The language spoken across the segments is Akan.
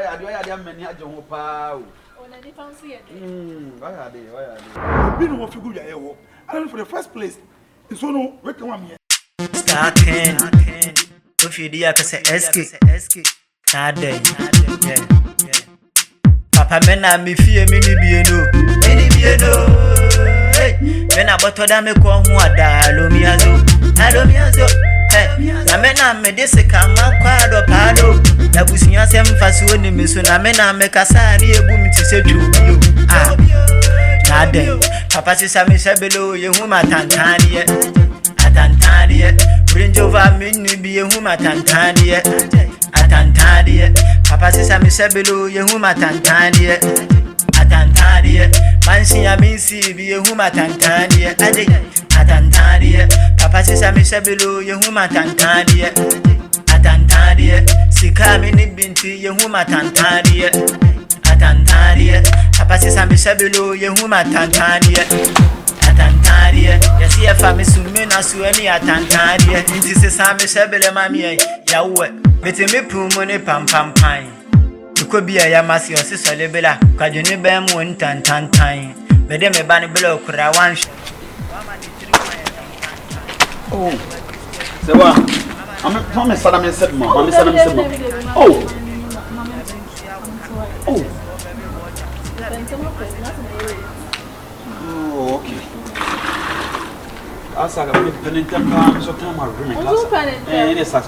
are there many at your power? Why are they? We know what you good at. And for the first place, it's so no, wait a minute. Starting. If you do, I say, SK. Nade. Yeah. Papa, mena me fear mini bieno. Hey, when I bought them, I call who are Dalomiazo. Hey, na mena me dese kama kwado pado. Na businya sem fasu ni miso na mena me kasa ni ebu mi tise jubio. Nade. Papa sisa me sebelo ye huma tantanie. Atantanie. Bring over mini be ye huma tantanie. Atantanie. Papa sisa me sebelo ye huma tantanie. Atantanie. Mansi ya minsi be ye huma tantanie. Atantanie. Papa sisa me sebelo ye huma tantanie. Atantanie. Sika mini binti ye huma tantanie. Atantanie. Papa sisa me sebelo ye huma tantanie. Atantanie. Yes, if I'm assuming I saw any atantanie. It is a same sebele mammy. Yawe. Mete me pumone pam. You could be a yamasi or sister lebela. Cause you never am one tan. But then me banny below could I want. Oh, so what? I'm Thomas Salam said, Mamma Salam said, oh, okay. I said, I'm going to so time I remember. And it's a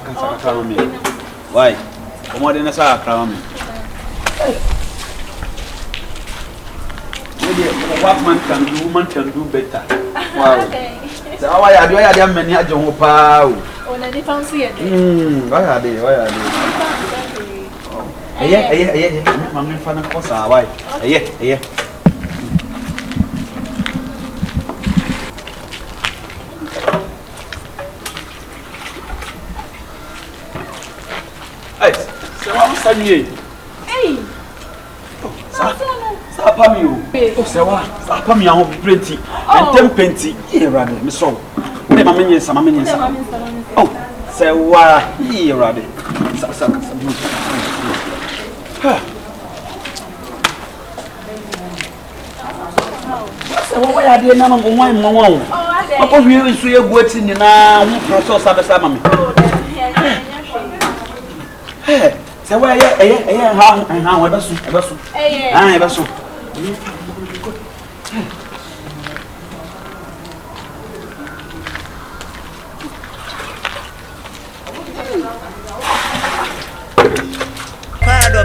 why? More than a crown. What man can do, woman can do better. Wow. So why are there many at your power? Oh, they fancy it. Why are they? Yeah. Mammy fan of course. Why? Yeah. Hey, so I'm saying, Hey, oh, so what? Come here, I'm pretty. And 10 penty. Here, Raddy, Miss Soul. Some minions. Oh, so what? Here, Raddy. So why are they not on one more? Because we will see a good in the process of the summer. Hey, so why, how ever so. I ever so.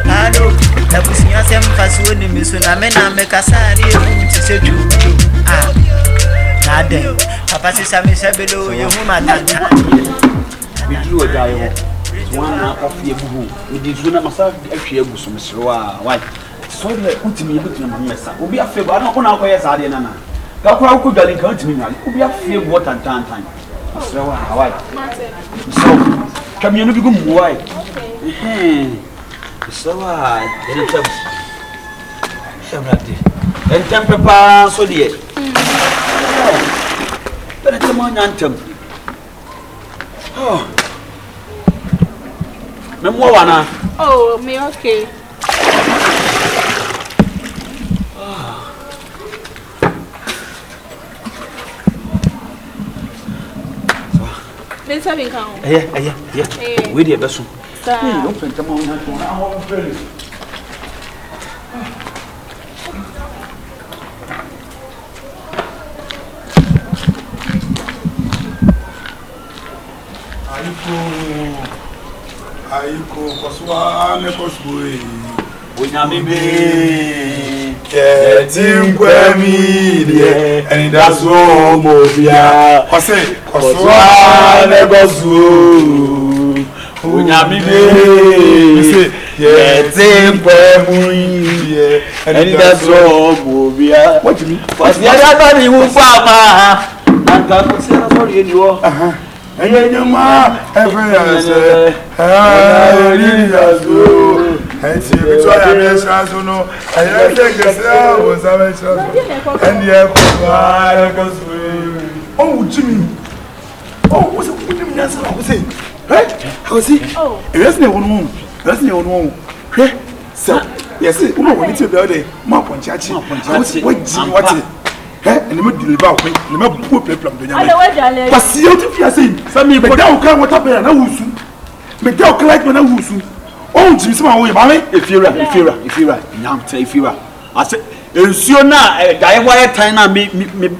Pado, la businya sem fasu ni miso na mena me kasa ni ebu tise juju. Nade. Papa sisa me sebelo ye huma tantanie. We drew a guy. One of your boo. We did run a massage actually a bosom. Why? So put me able to mess up. Will be a favor. I don't know where I did. That crowd could be come to me now. It could be a favor what and time. So why? So come you know become why? So why? Then it and temper so dear. But it's a man anthem. Oh. Memoana. Oh, me okay. Let's have it count. Yeah. We did best. Don't think I'm on that one. Aiko koswa ne koswe Onyamibe ketim kwemi die and that's all mobia koswa ne koswo Onyamibe ketim kwemi die and that's all mobia. What do you mean? What's the other one you farmer? And God say sorry anymore. And you ma every say really as go and see Victoria Nations no and you take yourself was and yeah oh Jimmy oh what's up with him yes I was saying right I was see oh yes no one hey So, yes, you know what it's about the map on chachi. What and the middle about me, the map poor people. But see, if you are saying, Sammy, but now come what happened, and I will soon. But now collect when I will soon. Oh, Jimmy, if you're I said, you know, I wire time, me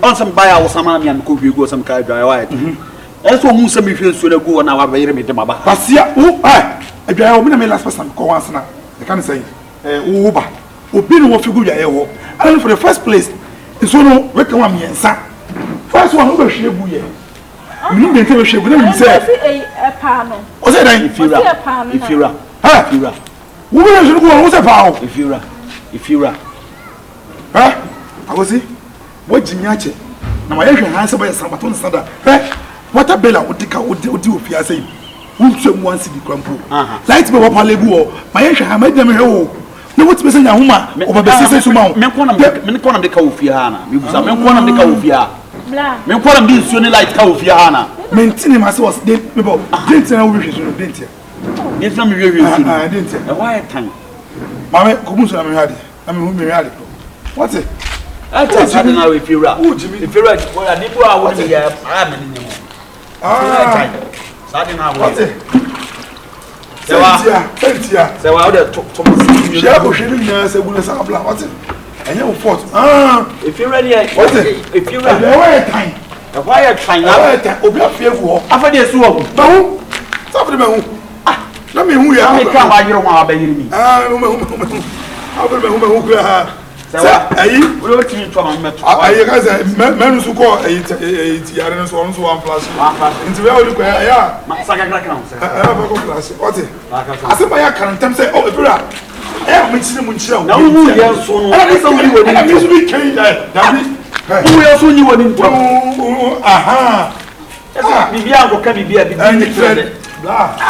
on some buy our some money and cook you go some kind of dry wire. That's what most of me feel so go on our very meeting. But see, if you are a last person, go once now. I can't say, Uber, Opinion what you go, and for the first place, it's all recommend me and son. First one over share bouye. You didn't tell me she wouldn't say a panel. What's that? If you're Who should go on? What's a power? If you're I was see what Jimmy Ache. Now my answer by Sabaton Sada. What a bella would take out would do if you are saying, who should once see the crumple? Lights me up a lego. My answer, I made them a hole. No, what's missing a woman over the sisters to mount. Men call them the Kaufiana. You was a men call them the Kaufia. Men call them this soon like Kaufiana. Maintaining myself, didn't I wish you didn't you? It's not me, I didn't. A wire time. Mamma, Kumus, I'm ready. I'm whom you had it. What's it? I tell you now if you're right. If you're right, well, I did what I want to get. I'm in the mood. What's it? So I would talk to myself. What's it? And you fought. If you're ready, what's it? If you're ready, why are trying now? Obi fearful. After this, no. Stop the man. Let me who you are. Come by your mother, baby. I'll be who ayi wo timi to ma meto ayi ka say men su ko yare no so on so one flash nti we all ko ya saka kra kan say ba ko flash what ase ba ya kan tem say oh ebura me chire mu chire na wu ye so no na so wi woni na so wi kai da bi wu ye so ni woni nto aha esa bibia ko ka bibia bi ni trade bla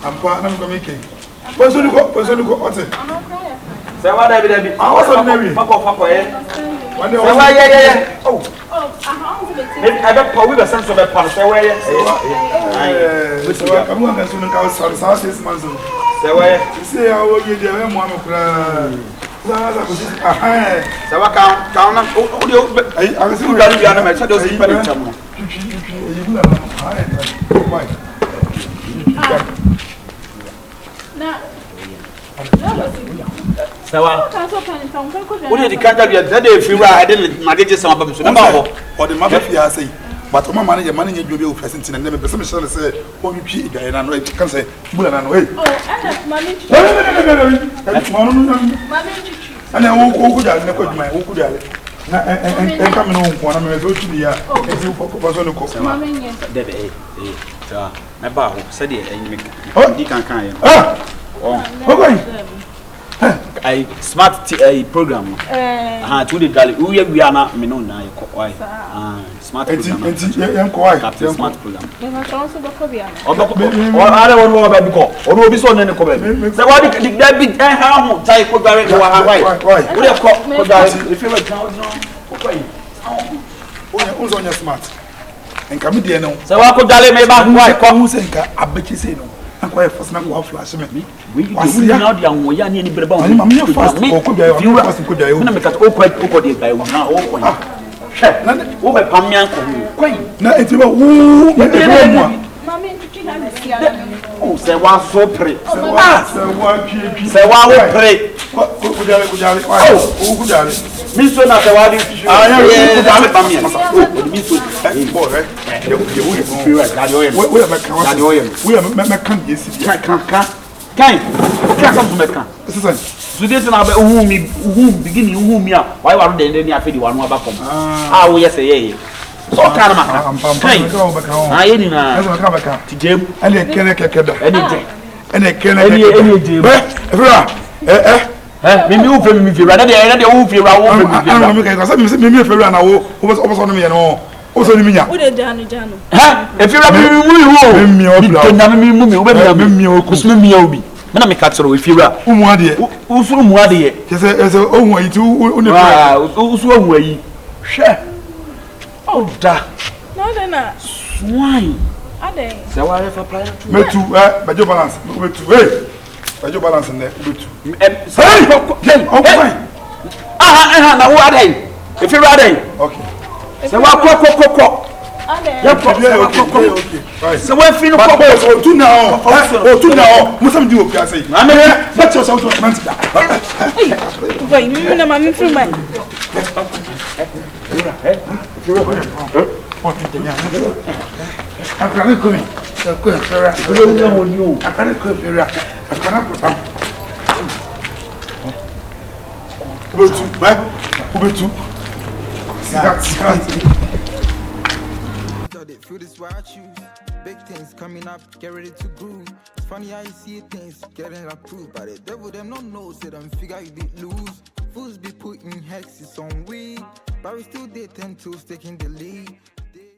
ampa na ko me kai poso ni ko what say what David I was on maybe Papa eh say yeah oh I bet we be sense of a part say where so I'm going to soon go south 6 months say where say I will give them one kra say what count na I was going to be na me say those people chamo Sawa. What did the can't that day if you I didn't manage some of them so or the mother say but my manager you be present and never some say oh you pee and I know it can say bull and way and I won't go down my who could and come home when I'm going to be a was on the coast. My bar said it and you can I smart program. To the Dali. We are not me no na why. Smart program. Smart program. Or other one more about because or be so nene ko be. Say what the that big how tie ko gare why. We dey ko gare if you count no. Who's on your smart? And come there no. Say what ko gare me ba why ko who say nka abeki say no. Akwa first na go flash me. We now the anwoya ni ni bereba on. Mama fast ko dia you fast ko dia you. Na me kat o ko dey by na o ko. Na o be pam yan ko. Kwai. Na enti ba wo me dey mo. Mama ntutu na me sia. O se wa so pre. Se wa wo pre. Ko dia why. O ko dia. Mi so na se wa di. Ah ya ko dia pam yan. O mi so. Bo re. We this is now who me who beginning who me up. Why are they any after the one who back home? Ah, we yes, yeah. So kind of I ain't in a Jim and a Kennedy and a Kennedy. Maybe you feel me rather than the who feel was on me and all. Also, if you have me, when I catch if you are Umwadi, as a own way to share. Oh, da. No, they're not swine. Are they? So I have applied to me to, but your balance. I do balance in there. Say, now who are they? If you're ready, Okay. So what? Right. So what feel now. Oh, two now. Must have do okay, I say. I'm here. That's your sound to mention. Wait, no, I'm from my. I'm coming. Feel this why I choose. Big things coming up, get ready to groove. It's funny how you see things getting approved by the devil. Them no know, say them figure you be lose. Fools be putting hexes on weed, but we still did 10 tools taking the lead.